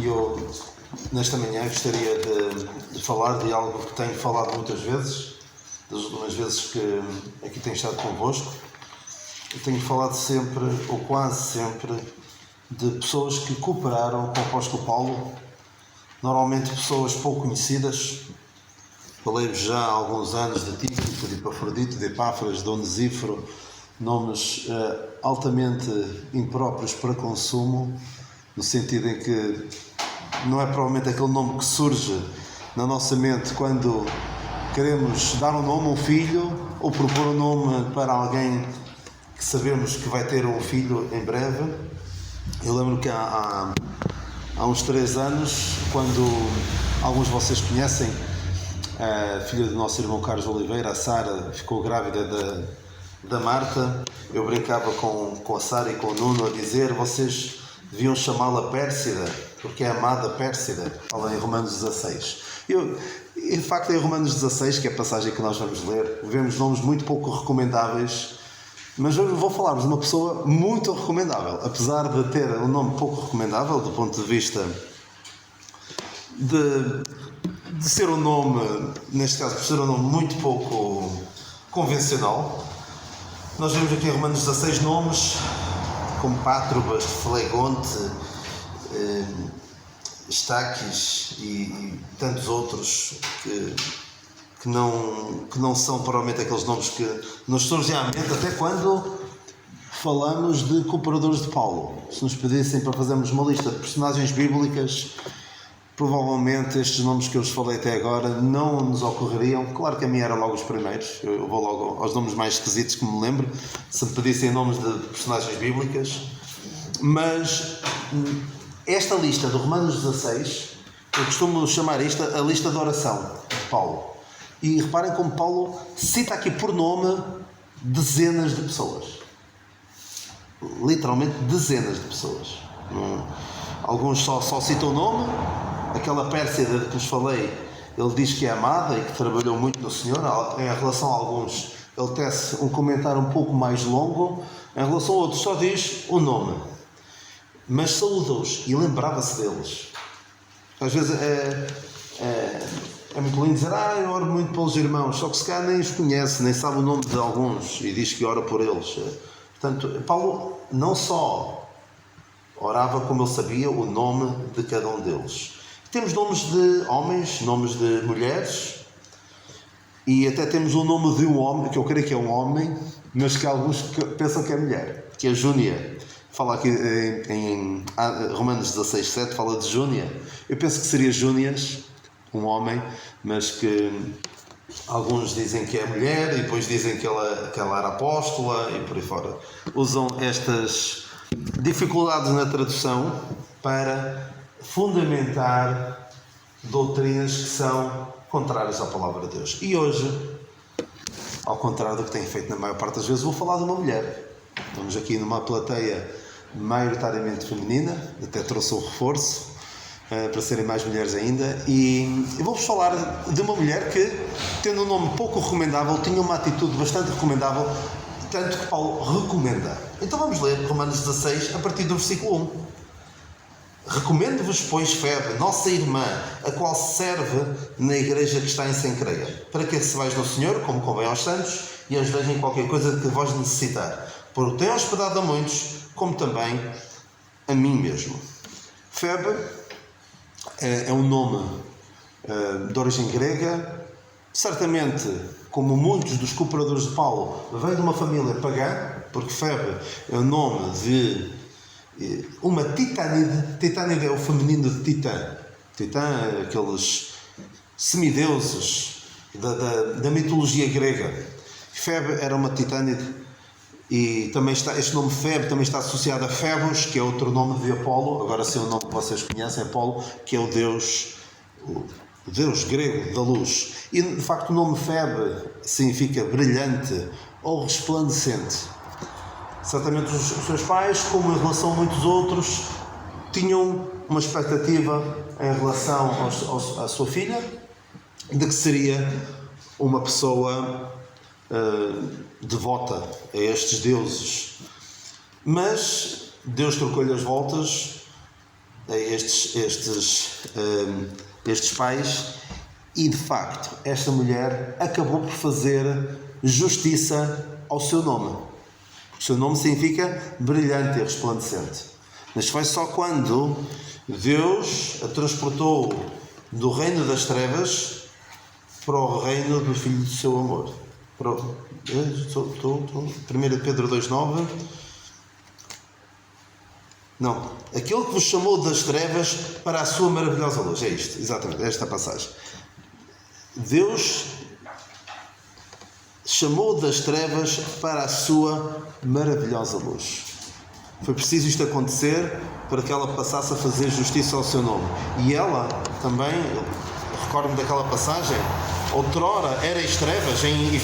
E eu, nesta manhã, gostaria de falar de algo que tenho falado muitas vezes, das últimas vezes que aqui tenho estado convosco. Eu tenho falado sempre, ou quase sempre, de pessoas que cooperaram com o apóstolo Paulo, normalmente pessoas pouco conhecidas. Falei-vos já há alguns anos de Tíquico, de Epafrodito, de Epáfras, de Onesíforo, nomes altamente impróprios para consumo, no sentido em que não é provavelmente aquele nome que surge na nossa mente quando queremos dar um nome a um filho ou propor um nome para alguém que sabemos que vai ter um filho em breve. Eu lembro que há uns 3 anos, quando alguns de vocês conhecem, a filha do nosso irmão Carlos Oliveira, a Sara, ficou grávida da Marta. Eu brincava com a Sara e com o Nuno a dizer: vocês deviam chamá-la Pérsida, porque é amada Pérsida. Fala em Romanos 16. E de facto, em Romanos 16, que é a passagem que nós vamos ler, vemos nomes muito pouco recomendáveis, mas hoje vou falar-vos de uma pessoa muito recomendável, apesar de ter um nome pouco recomendável do ponto de vista de ser um nome, neste caso, por ser um nome muito pouco convencional. Nós vemos aqui em Romanos 16 nomes como Pátrobas, Flegonte, Estaques e tantos outros que não são provavelmente aqueles nomes que nos surgem à mente, até quando falamos de cooperadores de Paulo. Se nos pedissem para fazermos uma lista de personagens bíblicas, provavelmente estes nomes que eu vos falei até agora não nos ocorreriam. Claro que a mim eram logo os primeiros, eu vou logo aos nomes mais esquisitos que me lembro, se me pedissem nomes de personagens bíblicas. Mas esta lista de Romanos 16, eu costumo chamar isto a lista de oração de Paulo. E reparem como Paulo cita aqui por nome dezenas de pessoas. Literalmente dezenas de pessoas. Alguns só citam o nome. Aquela Pérsida de que vos falei, ele diz que é amada e que trabalhou muito no Senhor. Em relação a alguns, ele tece um comentário um pouco mais longo. Em relação a outros, só diz o nome. Mas saúdou-os e lembrava-se deles. Às vezes é muito lindo dizer: eu oro muito pelos irmãos, só que se calhar nem os conhece, nem sabe o nome de alguns e diz que ora por eles. Portanto, Paulo não só orava, como ele sabia o nome de cada um deles. Temos nomes de homens, nomes de mulheres, e até temos o nome de um homem, que eu creio que é um homem, mas que alguns pensam que é mulher, que é Júnia. Fala aqui em Romanos 16:7, fala de Júnia. Eu penso que seria Júnias, um homem, mas que alguns dizem que é mulher, e depois dizem que ela era apóstola, e por aí fora. Usam estas dificuldades na tradução para fundamentar doutrinas que são contrárias à palavra de Deus. E hoje, ao contrário do que tenho feito na maior parte das vezes, vou falar de uma mulher. Estamos aqui numa plateia maioritariamente feminina, até trouxe um reforço para serem mais mulheres ainda, e eu vou-vos falar de uma mulher que, tendo um nome pouco recomendável, tinha uma atitude bastante recomendável, tanto que Paulo recomenda. Então vamos ler Romanos 16 a partir do versículo 1. Recomendo-vos, pois, Febe, nossa irmã, a qual serve na igreja que está em Cencreia, para que recebais no Senhor, como convém aos santos, e ajudeis em qualquer coisa que vós necessitar, porque tem hospedado a muitos, como também a mim mesmo. Febe é um nome de origem grega. Certamente, como muitos dos cooperadores de Paulo, vem de uma família pagã, porque Febe é o nome de uma titânide. Titânide é o feminino de Titã. Titã é aqueles semideuses da mitologia grega. Febe era uma titânide, e também este nome Febe também está associado a Febos, que é outro nome de Apolo. Agora sim, é o nome que vocês conhecem, Apolo, que é o deus grego da luz. E de facto o nome Febe significa brilhante ou resplandecente. Certamente os seus pais, como em relação a muitos outros, tinham uma expectativa em relação à sua filha, de que seria uma pessoa devota a estes deuses. Mas Deus trocou-lhe as voltas a estes pais, e de facto esta mulher acabou por fazer justiça ao seu nome. O seu nome significa brilhante e resplandecente. Mas foi só quando Deus a transportou do reino das trevas para o reino do Filho do seu amor. 1 Pedro 2,9. Não, aquele que vos chamou das trevas para a sua maravilhosa luz. É isto, exatamente, é esta passagem. Deus chamou das trevas para a sua maravilhosa luz. Foi preciso isto acontecer para que ela passasse a fazer justiça ao seu nome. E ela também, recordo-me daquela passagem, outrora erais trevas, em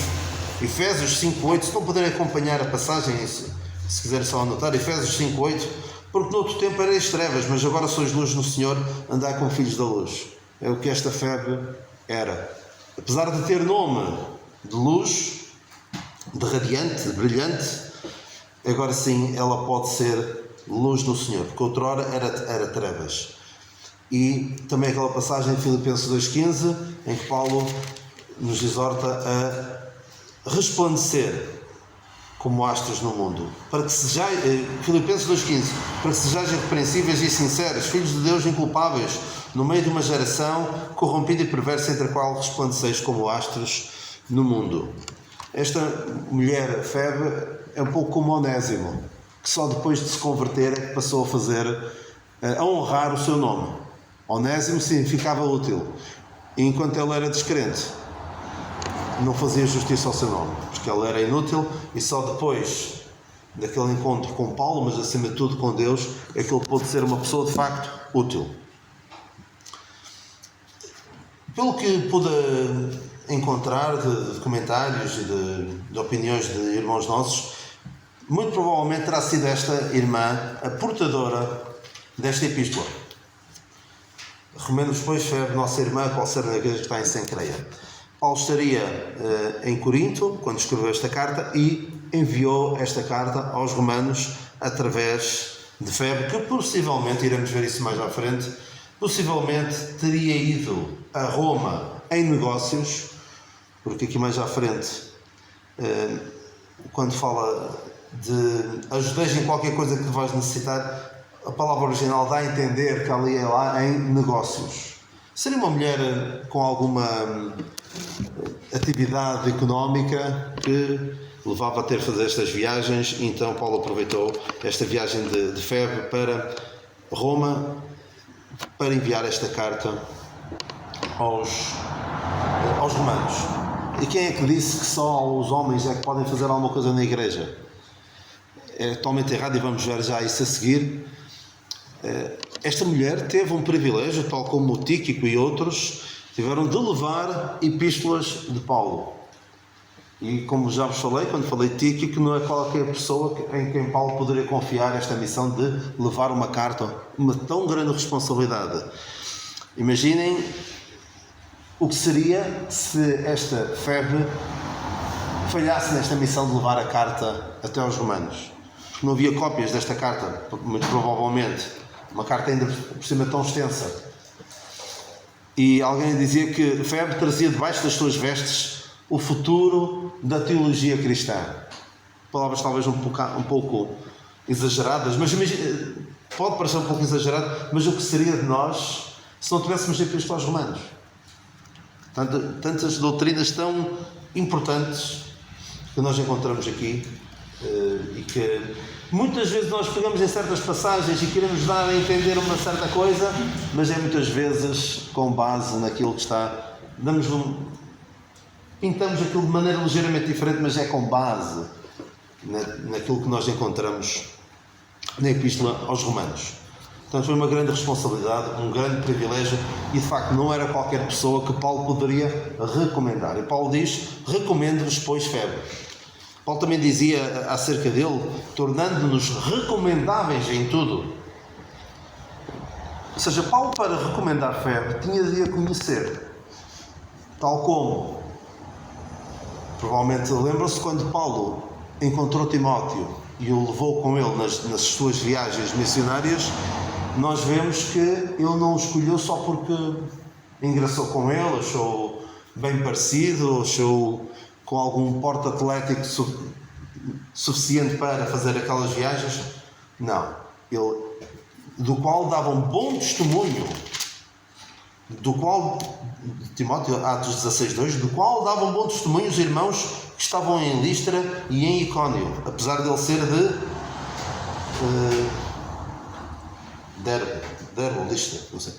Efésios 5,8, se não puderem acompanhar a passagem, se quiserem só anotar, Efésios 5,8, porque no outro tempo erais trevas, mas agora sois luz no Senhor, andai como filhos da luz. É o que esta Febe era. Apesar de ter nome de luz, de radiante, de brilhante, agora sim ela pode ser luz no Senhor, porque outrora era trevas. E também aquela passagem em Filipenses 2,15, em que Paulo nos exorta a resplandecer como astros no mundo, para que sejais, Filipenses 2,15, para que sejais irrepreensíveis e sinceros, filhos de Deus inculpáveis, no meio de uma geração corrompida e perversa, entre a qual resplandeceis como astros no mundo. Esta mulher, Febe, é um pouco como Onésimo, que só depois de se converter é que passou a honrar o seu nome. Onésimo significava útil, e enquanto ele era descrente, não fazia justiça ao seu nome, porque ele era inútil, e só depois daquele encontro com Paulo, mas acima de tudo com Deus, é que ele pôde ser uma pessoa de facto útil. Pelo que pude encontrar de comentários e de opiniões de irmãos nossos, muito provavelmente terá sido esta irmã a portadora desta epístola. Recomendo-vos, pois, Febe, nossa irmã, qual ser na igreja que está em Cencreia. Paulo estaria em Corinto, quando escreveu esta carta, e enviou esta carta aos romanos através de Febe, que possivelmente, iremos ver isso mais à frente, possivelmente teria ido a Roma em negócios, porque aqui mais à frente, quando fala de ajudeis em qualquer coisa que vais necessitar, a palavra original dá a entender que ela ia lá em negócios. Seria uma mulher com alguma atividade económica que levava a ter de fazer estas viagens, e então Paulo aproveitou esta viagem de Febe para Roma para enviar esta carta aos romanos. E quem é que disse que só os homens é que podem fazer alguma coisa na igreja? É totalmente errado, e vamos ver já isso a seguir. Esta mulher teve um privilégio, tal como o Tíquico e outros tiveram de levar epístolas de Paulo. E como já vos falei, quando falei de Tíquico, não é qualquer pessoa em quem Paulo poderia confiar esta missão de levar uma carta, uma tão grande responsabilidade. Imaginem o que seria se esta Febe falhasse nesta missão de levar a carta até aos romanos. Não havia cópias desta carta, muito provavelmente, uma carta ainda por cima tão extensa. E alguém dizia que Febe trazia debaixo das suas vestes o futuro da teologia cristã. Palavras talvez um pouco exageradas, mas pode parecer um pouco exagerado, mas o que seria de nós se não tivéssemos epístola aos romanos? Tantas doutrinas tão importantes que nós encontramos aqui, e que muitas vezes nós pegamos em certas passagens e queremos dar a entender uma certa coisa, mas é muitas vezes com base naquilo que está, pintamos aquilo de maneira ligeiramente diferente, mas é com base naquilo que nós encontramos na epístola aos romanos. Portanto, foi uma grande responsabilidade, um grande privilégio, e de facto não era qualquer pessoa que Paulo poderia recomendar. E Paulo diz: recomendo-vos, pois, Febe. Paulo também dizia acerca dele, tornando-nos recomendáveis em tudo. Ou seja, Paulo, para recomendar Febe, tinha de a conhecer. Tal como, provavelmente lembram-se quando Paulo encontrou Timóteo e o levou com ele nas suas viagens missionárias, nós vemos que ele não o escolheu só porque engraçou com ele, achou bem parecido, achou com algum porte atlético suficiente para fazer aquelas viagens. Não. Ele, do qual dava um bom testemunho, do qual, Timóteo, Atos 16:2, do qual davam bom testemunho os irmãos que estavam em Listra e em Icónio, apesar de ele ser de Derbe, Listra, não sei.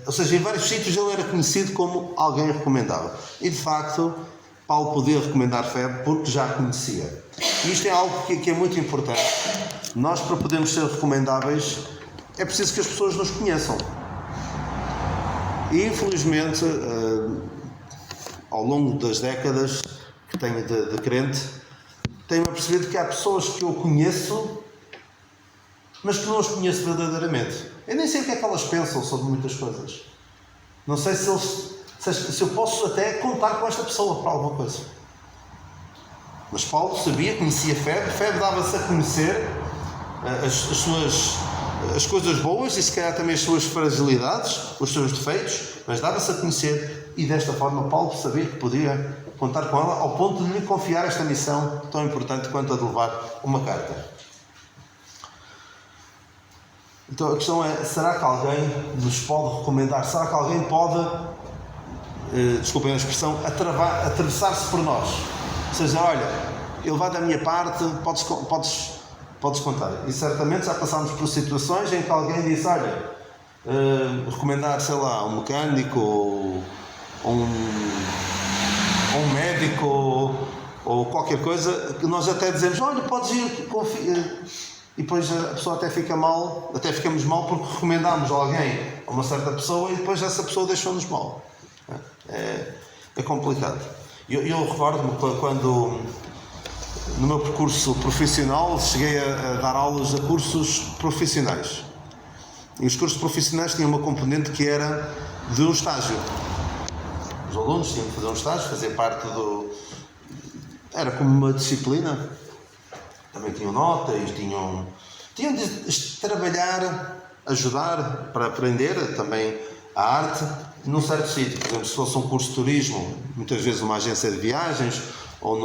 Ou seja, em vários sítios ele era conhecido como alguém recomendável. E de facto, Paulo podia recomendar Febe porque já a conhecia. E isto é algo que é muito importante. Nós, para podermos ser recomendáveis, é preciso que as pessoas nos conheçam. E infelizmente, ao longo das décadas que tenho de crente, tenho percebido que há pessoas que eu conheço, mas que não as conheço verdadeiramente. Eu nem sei o que é que elas pensam sobre muitas coisas. Não sei se eu posso até contar com esta pessoa para alguma coisa. Mas Paulo sabia, conhecia Febe. Febe dava-se a conhecer as coisas boas e se calhar também as suas fragilidades, os seus defeitos, mas dava-se a conhecer, e desta forma Paulo sabia que podia contar com ela ao ponto de lhe confiar esta missão tão importante quanto a de levar uma carta. Então a questão é, será que alguém nos pode recomendar? Será que alguém pode, desculpem a expressão, atravessar-se por nós? Ou seja, olha, ele vai da minha parte, podes contar. E certamente já passámos por situações em que alguém diz, olha, recomendar, sei lá, um mecânico, ou um médico, ou qualquer coisa, que nós até dizemos, olha, podes ir, confia. E depois a pessoa até fica mal, até ficamos mal porque recomendámos alguém a uma certa pessoa e depois essa pessoa deixou-nos mal. É complicado. Eu recordo-me quando, no meu percurso profissional, cheguei a dar aulas a cursos profissionais. E os cursos profissionais tinham uma componente que era de um estágio. Os alunos tinham que fazer um estágio, fazer parte do... Era como uma disciplina. Também tinham notas, tinham de trabalhar, ajudar para aprender também a arte num certo sítio. Por exemplo, se fosse um curso de turismo, muitas vezes numa agência de viagens ou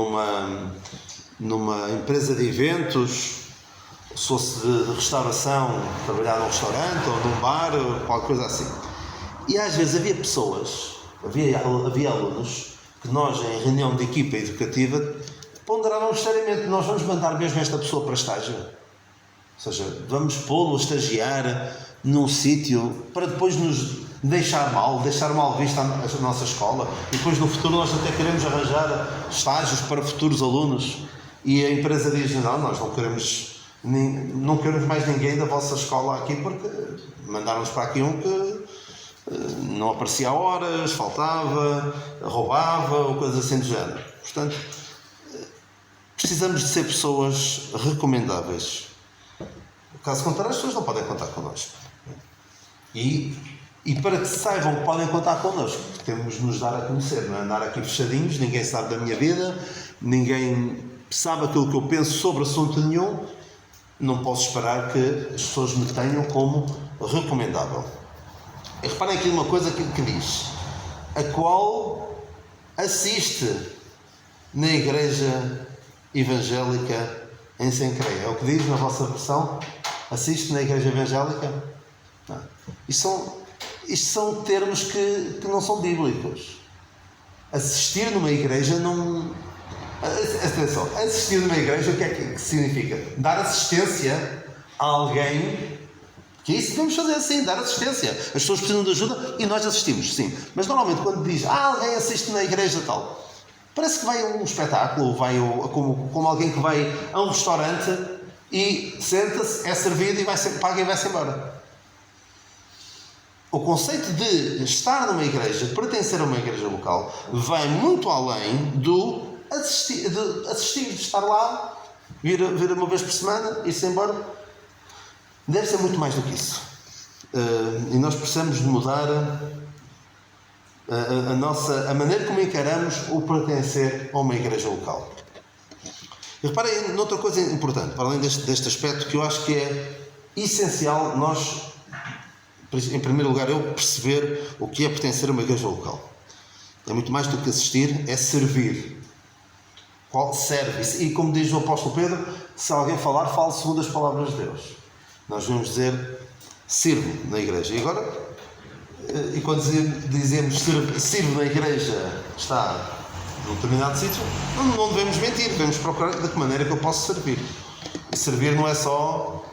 numa empresa de eventos, se fosse de restauração, trabalhar num restaurante ou num bar, ou qualquer coisa assim. E às vezes havia pessoas, havia alunos que nós, em reunião de equipa educativa, ponderávamos seriamente, nós vamos mandar mesmo esta pessoa para estágio. Ou seja, vamos pô-lo a estagiar num sítio para depois nos deixar mal vista a nossa escola. E depois no futuro nós até queremos arranjar estágios para futuros alunos. E a empresa diz, não, nós não queremos mais ninguém da vossa escola aqui porque mandaram-nos para aqui um que não aparecia a horas, faltava, roubava ou coisa assim do género. Portanto, precisamos de ser pessoas recomendáveis. Caso contrário, as pessoas não podem contar connosco. E para que saibam que podem contar connosco, temos de nos dar a conhecer, não é? Andar aqui fechadinhos, ninguém sabe da minha vida, ninguém sabe aquilo que eu penso sobre assunto nenhum, não posso esperar que as pessoas me tenham como recomendável. E reparem aqui uma coisa que diz, a qual assiste na igreja evangélica em Sencreia. É o que diz na vossa versão? Assiste na igreja evangélica? Não. Isto são termos que não são bíblicos. Assistir numa igreja não... Atenção, assistir numa igreja o que é que significa? Dar assistência a alguém, que é isso que devemos fazer assim, dar assistência. As pessoas precisam de ajuda e nós assistimos, sim. Mas normalmente quando diz, alguém assiste na igreja tal, parece que vai a um espetáculo, como alguém que vai a um restaurante e senta-se, é servido e paga e vai-se embora. O conceito de estar numa igreja, de pertencer a uma igreja local, vai muito além do assistir, de estar lá, vir uma vez por semana, ir-se embora. Deve ser muito mais do que isso. E nós precisamos de mudar a maneira como encaramos o pertencer a uma igreja local. E reparem noutra coisa importante, para além deste aspecto que eu acho que é essencial nós, em primeiro lugar, eu perceber o que é pertencer a uma igreja local. É muito mais do que assistir, é servir. Qual serve? E como diz o apóstolo Pedro, se alguém falar, fale segundo as palavras de Deus. Nós vamos dizer, sirvo na igreja. E agora, e quando dizemos sirvo na igreja, está num determinado sítio, não devemos mentir, devemos procurar de que maneira que eu posso servir. E servir não é só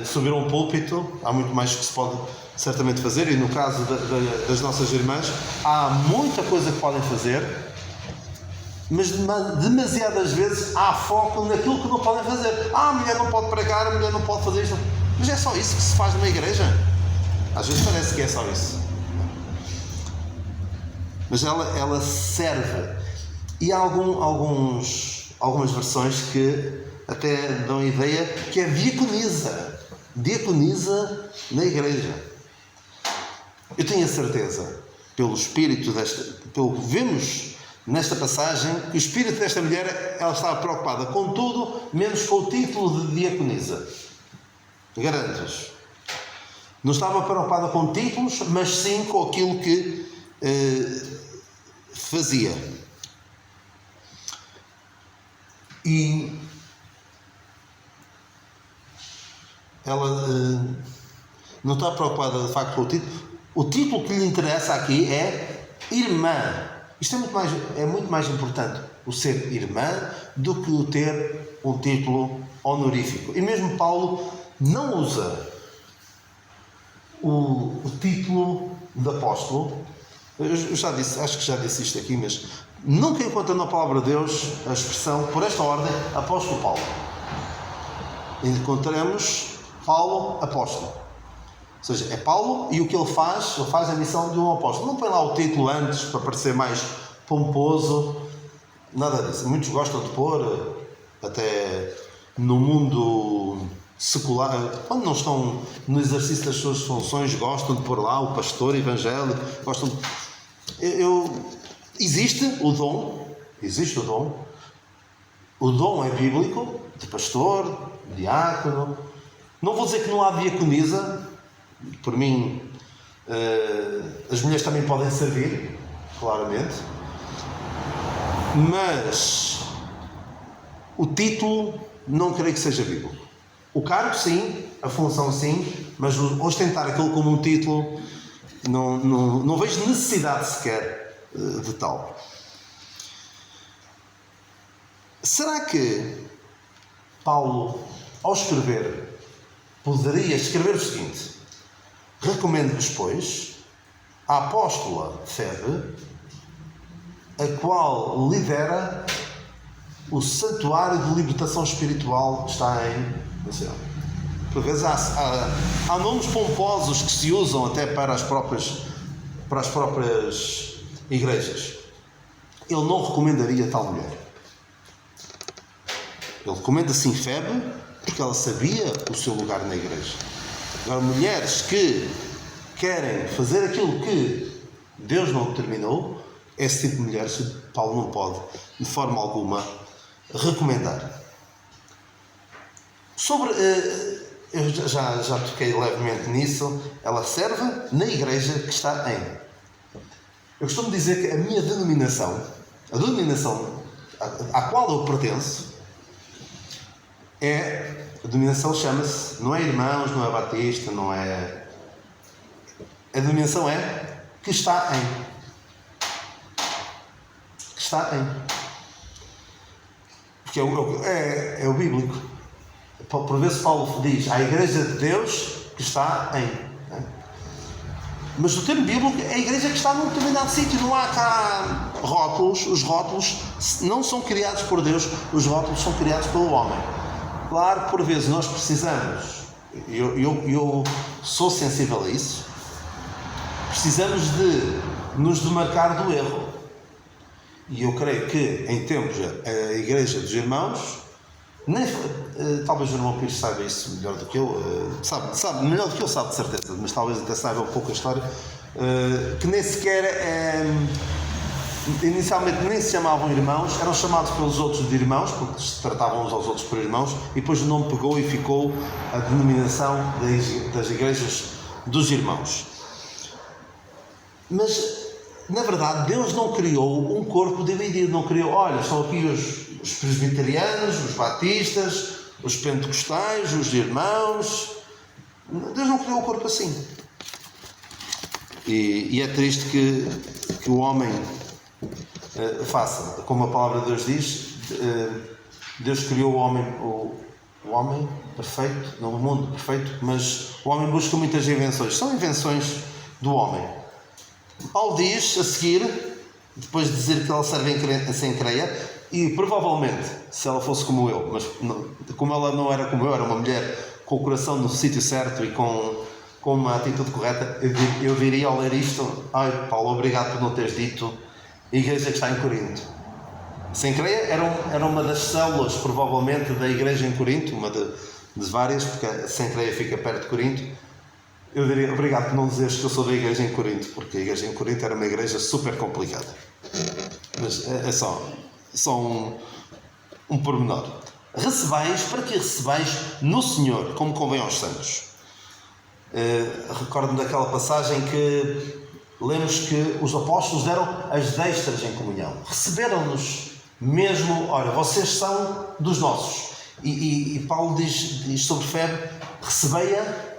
subir a um púlpito, há muito mais que se pode certamente fazer, e no caso das nossas irmãs, há muita coisa que podem fazer, mas demasiadas vezes há foco naquilo que não podem fazer. A mulher não pode pregar, a mulher não pode fazer isto. Mas é só isso que se faz numa igreja? Às vezes parece que é só isso. Mas ela serve. E há algumas versões que até dão a ideia que é diaconisa. Diaconisa na igreja. Eu tenho a certeza, pelo espírito pelo que vemos nesta passagem, que o espírito desta mulher, ela estava preocupada com tudo, menos com o título de diaconisa. Garanto-vos. Não estava preocupada com títulos, mas sim com aquilo que fazia. E ela não está preocupada de facto com o título. O título que lhe interessa aqui é irmã. Isto é muito mais importante o ser irmã do que o ter um título honorífico. E mesmo Paulo não usa o título de apóstolo. Eu já disse, acho que já disse isto aqui, mas nunca encontra na palavra de Deus a expressão, por esta ordem, apóstolo Paulo. Encontramos Paulo apóstolo. Ou seja, é Paulo e o que ele faz a missão de um apóstolo. Não põe lá o título antes para parecer mais pomposo, nada disso. Muitos gostam de pôr, até no mundo secular, quando não estão no exercício das suas funções, gostam de pôr lá o pastor evangélico, gostam de... Existe o dom. O dom é bíblico, de pastor, diácono. Não vou dizer que não há diaconisa. Por mim, as mulheres também podem servir, claramente. Mas o título não creio que seja bíblico. O cargo sim, a função sim, mas ostentar aquilo como um título, não vejo necessidade sequer de tal. Será que Paulo, ao escrever, poderia escrever o seguinte: recomendo-vos, pois, a apóstola Febe, a qual lidera o santuário de libertação espiritual que está no céu. Por vezes há nomes pomposos que se usam até para as próprias igrejas. Ele não recomendaria tal mulher. Ele recomenda sim Febe, porque ela sabia o seu lugar na igreja. Agora, mulheres que querem fazer aquilo que Deus não determinou, esse tipo de mulheres Paulo não pode, de forma alguma, recomendar. Eu já toquei levemente nisso, ela serve na igreja que está em. Eu costumo dizer que a minha denominação, a denominação à qual eu pertenço, a denominação chama-se, não é Irmãos, não é Batista, não é... A denominação é que está em. Que está em. Porque é o bíblico. Por vezes Paulo diz, a igreja de Deus que está em. Mas o termo bíblico é a igreja que está num determinado sítio. Não há cá rótulos. Os rótulos não são criados por Deus, os rótulos são criados pelo homem. Claro que por vezes nós precisamos, eu sou sensível a isso, precisamos de nos demarcar do erro. E eu creio que em tempos a igreja dos irmãos, talvez o irmão Pires saiba isso melhor do que eu, sabe melhor do que eu, sabe de certeza, mas talvez até saiba um pouco a história, que nem sequer inicialmente nem se chamavam irmãos, eram chamados pelos outros de irmãos, porque se tratavam uns aos outros por irmãos, e depois o nome pegou e ficou a denominação das igrejas dos irmãos. Mas, na verdade, Deus não criou um corpo dividido, não criou, olha, são aqui os presbiterianos, os batistas, os pentecostais, os irmãos. Deus não criou o corpo assim. E é triste que o homem faça, como a palavra de Deus diz, Deus criou o homem perfeito, não o mundo perfeito, mas o homem busca muitas invenções, são invenções do homem. Paulo diz a seguir, depois de dizer que ela serve sem creia, e provavelmente, se ela fosse como eu, mas como ela não era como eu, era uma mulher com o coração no sítio certo e com uma atitude correta, eu diria ao ler isto, ai Paulo, obrigado por não teres dito a igreja que está em Corinto. Sem creia era uma das células, provavelmente, da igreja em Corinto, uma de várias, porque sem creia fica perto de Corinto. Eu diria, obrigado por não dizeres que eu sou da igreja em Corinto, porque a igreja em Corinto era uma igreja super complicada. Mas é só um pormenor. Recebais, para que recebais no Senhor, como convém aos santos. Recordo-me daquela passagem que lemos que os apóstolos deram as destras em comunhão. Receberam-nos mesmo, olha, vocês são dos nossos. E Paulo diz sobre Febe, recebei-a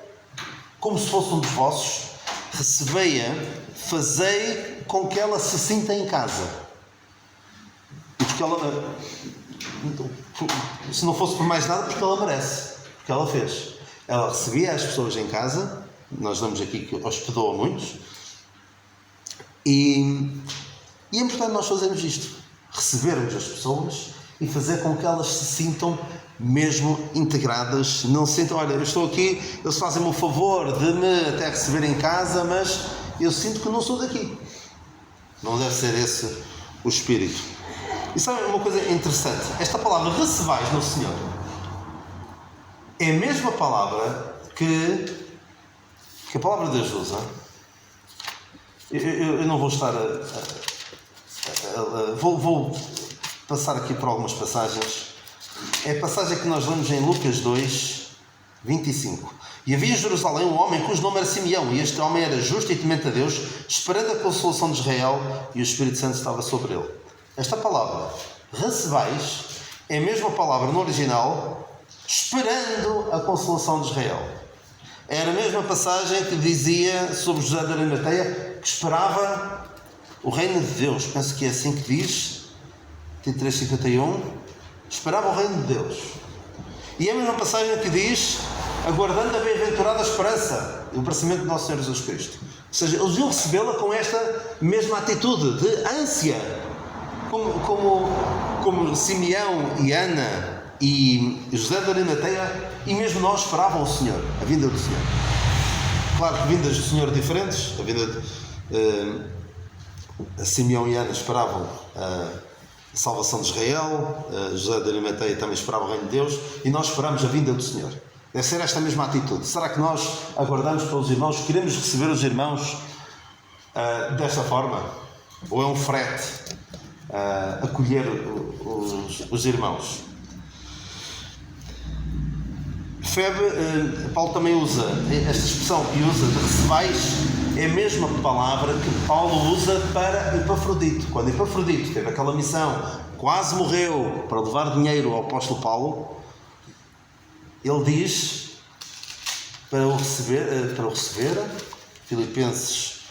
como se fosse um dos vossos, recebei-a, fazei com que ela se sinta em casa. E porque ela, se não fosse por mais nada, porque ela merece, porque ela fez. Ela recebia as pessoas em casa, nós vemos aqui que hospedou a muitos, e é importante nós fazermos isto, recebermos as pessoas e fazer com que elas se sintam mesmo integradas, não se sintam, olha, eu estou aqui, eles fazem-me o favor de me até receber em casa, mas eu sinto que não sou daqui. Não deve ser esse o espírito. E sabe uma coisa interessante? Esta palavra recebais no Senhor é a mesma palavra que a palavra de Deus usa. Eu não vou estar vou passar aqui por algumas passagens. É a passagem que nós lemos em Lucas 2, 25. E havia em Jerusalém um homem cujo nome era Simeão, e este homem era justo e temente a Deus, esperando a consolação de Israel, e o Espírito Santo estava sobre ele. Esta palavra, recebais, é a mesma palavra no original, esperando a consolação de Israel. Era a mesma passagem que dizia sobre José de Arimateia, que esperava o reino de Deus. Penso que é assim que diz, 23:51. Esperava o reino de Deus. E é a mesma passagem que diz, aguardando a bem-aventurada esperança e o aparecimento do nosso Senhor Jesus Cristo. Ou seja, eles iam recebê-la com esta mesma atitude de ânsia, como Simeão e Ana e José de Arimateia, e mesmo nós esperavam o Senhor, a vinda do Senhor. Claro que vindas do Senhor diferentes, a vinda de Simeão e Ana esperavam a salvação de Israel, José de Arimateia também esperava o reino de Deus, e nós esperamos a vinda do Senhor. Deve ser esta mesma atitude. Será que nós aguardamos pelos irmãos, queremos receber os irmãos desta forma? Ou é um frete acolher os irmãos? Febe, Paulo também usa esta expressão que usa de recebais, é a mesma palavra que Paulo usa para Epafrodito. Quando Epafrodito teve aquela missão, quase morreu para levar dinheiro ao apóstolo Paulo, ele diz para o receber, Filipenses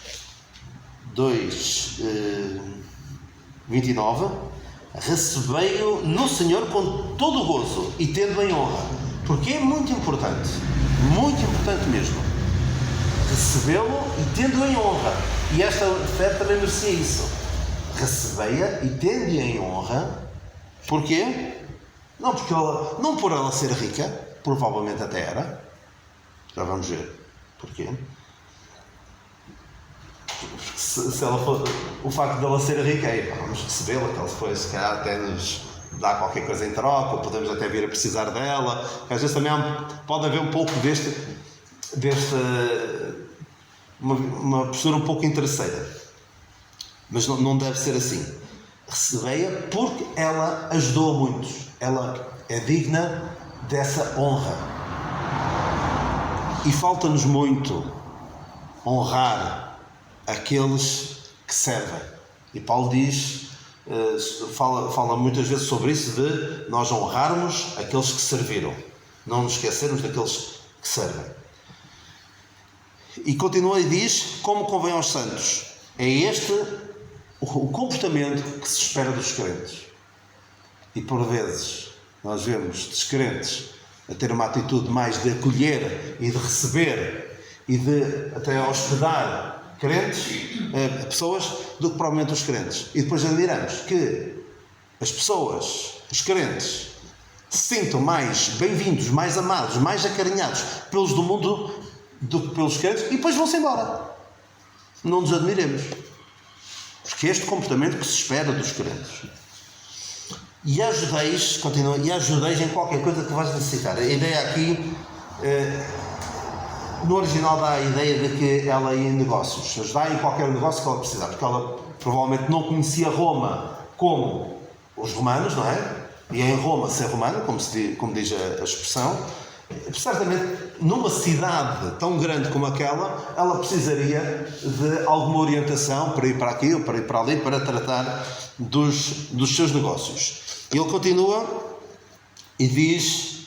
2, 29, recebei-o no Senhor com todo o gozo e tendo em honra. Porque é muito importante mesmo, recebê-lo e tendo em honra. E esta fé também merecia isso. Recebei-a e tendo-a em honra. Porquê? Não por ela ser rica, provavelmente até era. Já vamos ver porquê. Se ela for, o facto dela ser rica, vamos recebê-la, que ela depois se calhar até nos dá qualquer coisa em troca, ou podemos até vir a precisar dela. Às vezes também pode haver um pouco uma postura um pouco interesseira. Mas não deve ser assim. Recebei-a porque ela ajudou a muitos. Ela é digna dessa honra. E falta-nos muito honrar aqueles que servem. E Paulo diz, fala muitas vezes sobre isso, de nós honrarmos aqueles que serviram. Não nos esquecermos daqueles que servem. E continua e diz, como convém aos santos. É este o comportamento que se espera dos crentes. E por vezes nós vemos descrentes a ter uma atitude mais de acolher e de receber e de até hospedar crentes, pessoas, do que provavelmente os crentes. E depois admiramos que as pessoas, os crentes, se sintam mais bem-vindos, mais amados, mais acarinhados pelos do mundo do que pelos crentes, e depois vão-se embora. Não nos admiremos. Porque é este comportamento que se espera dos crentes. E ajudeis, continua, e ajudeis em qualquer coisa que vais necessitar. A ideia aqui, no original dá a ideia de que ela ia em negócios. Ajudar em qualquer negócio que ela precisar. Porque ela provavelmente não conhecia Roma como os romanos, não é? E em Roma ser romano, como diz a expressão. Certamente, numa cidade tão grande como aquela, ela precisaria de alguma orientação para ir para aqui ou para ir para ali, para tratar dos seus negócios. E ele continua e diz,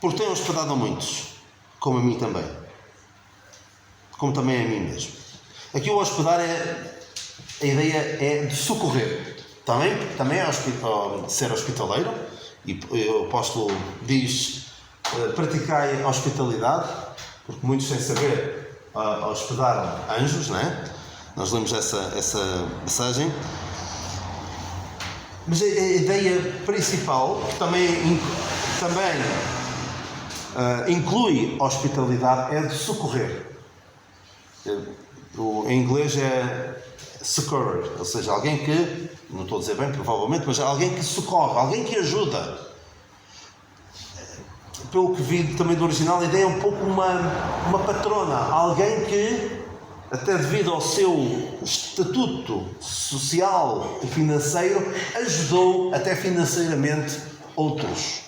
porque tem hospedado a muitos, como a mim também. Como também a mim mesmo. Aqui o hospedar a ideia é de socorrer. Também é ser hospitaleiro. E o apóstolo diz, praticai a hospitalidade, porque muitos sem saber hospedaram anjos, não é? Nós lemos essa passagem. Mas a ideia principal, que também inclui hospitalidade, é de socorrer. Em inglês é succor, ou seja, alguém que, não estou a dizer bem provavelmente, mas alguém que socorre, alguém que ajuda. Pelo que vi também do original, a ideia é um pouco uma patrona, alguém que, até devido ao seu estatuto social e financeiro, ajudou até financeiramente outros.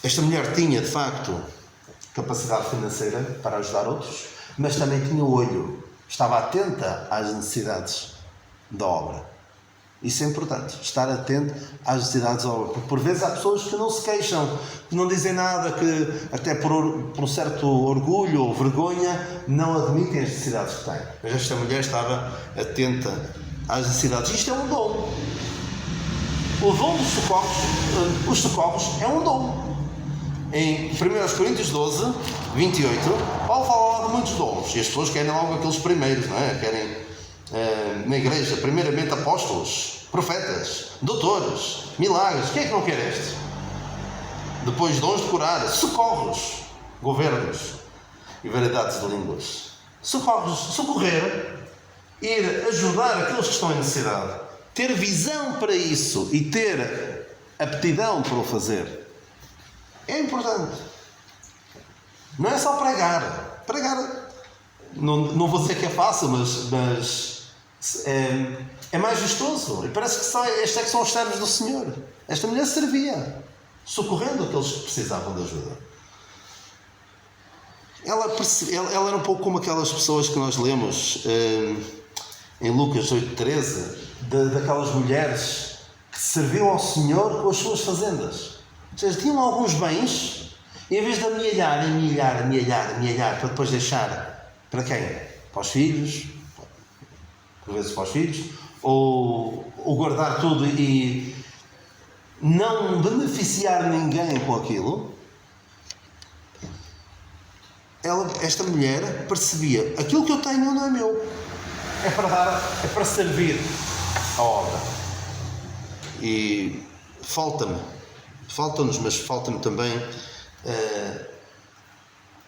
Esta mulher tinha, de facto, capacidade financeira para ajudar outros, mas também tinha o olho, estava atenta às necessidades da obra. Isso é importante, estar atento às necessidades da obra. Porque por vezes há pessoas que não se queixam, que não dizem nada, que até por um certo orgulho ou vergonha não admitem as necessidades que têm. Mas esta mulher estava atenta às necessidades. Isto é um dom. O dom dos socorros, os socorros é um dom. Em 1 Coríntios 12, 28, Paulo fala lá de muitos dons. E as pessoas querem logo aqueles primeiros, não é? Querem, na igreja, primeiramente apóstolos, profetas, doutores, milagres. Quem é que não quer este? Depois dons de curar, socorros, governos e variedades de línguas. Socorros, socorrer, ir ajudar aqueles que estão em necessidade, ter visão para isso e ter aptidão para o fazer. É importante. Não é só pregar. Pregar, não vou dizer que é fácil, mas é mais vistoso. E parece que estes é que são os servos do Senhor. Esta mulher servia, socorrendo aqueles que precisavam de ajuda. Ela era um pouco como aquelas pessoas que nós lemos em Lucas 8,13, daquelas mulheres que serviam ao Senhor com as suas fazendas. Ou seja, tinham alguns bens e em vez de amealhar para depois deixar para quem? Para os filhos, por vezes para os filhos, ou guardar tudo e não beneficiar ninguém com aquilo. Esta mulher percebia, aquilo que eu tenho não é meu, é para dar, é para servir a obra. E falta-nos, mas falta-me também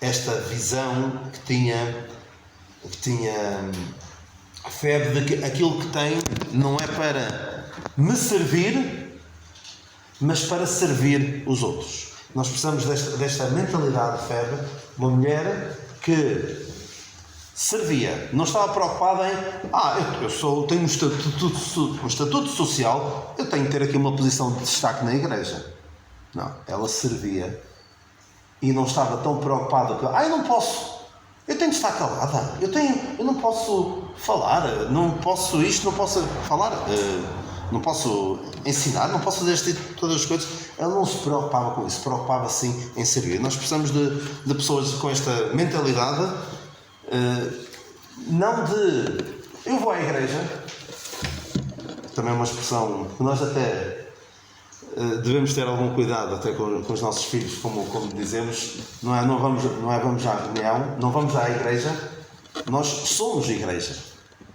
esta visão que tinha fé de que aquilo que tem não é para me servir, mas para servir os outros. Nós precisamos desta mentalidade de fé, uma mulher que servia, não estava preocupada em tenho um estatuto social, eu tenho que ter aqui uma posição de destaque na igreja. Não, ela servia e não estava tão preocupada com eu não posso, eu tenho de estar calada, eu não posso falar, não posso isto, não posso falar, não posso ensinar, não posso fazer todas as coisas. Ela não se preocupava com isso, preocupava sim em servir. Nós precisamos de pessoas com esta mentalidade, não de eu vou à igreja, também é uma expressão que nós até devemos ter algum cuidado até com os nossos filhos, como dizemos, não vamos à reunião, não vamos à igreja, nós somos igreja.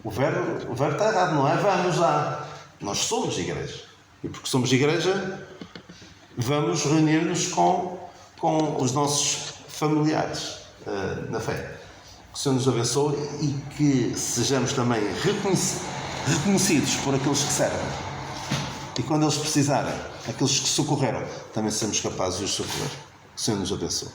O verbo está errado, não é vamos lá, nós somos igreja. E porque somos igreja, vamos reunir-nos com os nossos familiares na fé. Que o Senhor nos abençoe e que sejamos também reconhecidos por aqueles que servem. E quando eles precisarem, aqueles que socorreram, também seremos capazes de os socorrer. Que o Senhor nos abençoe.